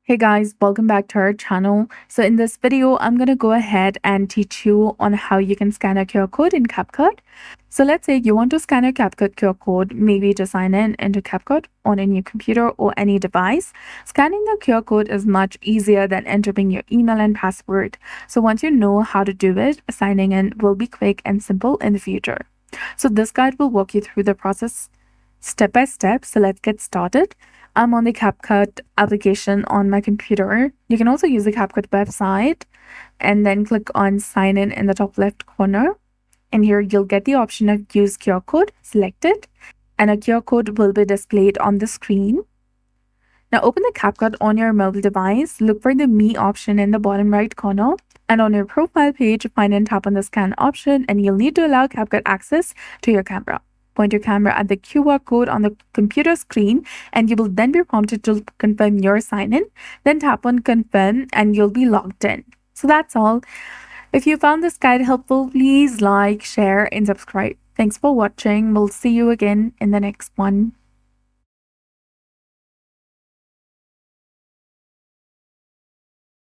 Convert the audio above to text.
Hey guys, welcome back to our channel. So in this video, I'm going to go ahead and teach you on how you can scan a QR code in CapCut. So let's say you want to scan a CapCut QR code, maybe to sign in into CapCut on a new computer or any device. Scanning the QR code is much easier than entering your email and password. So once you know how to do it, signing in will be quick and simple in the future. So this guide will walk you through the process step by step. So let's get started. I'm on the CapCut application on my computer. You can also use the CapCut website and then click on sign in the top left corner. And here you'll get the option of use QR code. Select it and a QR code will be displayed on the screen. Now open the CapCut on your mobile device. Look for the Me option in the bottom right corner. And on your profile page, find and tap on the scan option, and you'll need to allow CapCut access to your camera. Point your camera at the QR code on the computer screen, and you will then be prompted to confirm your sign-in. Then tap on confirm and you'll be logged in. So that's all. If you found this guide helpful, please like, share, and subscribe. Thanks for watching. We'll see you again in the next one.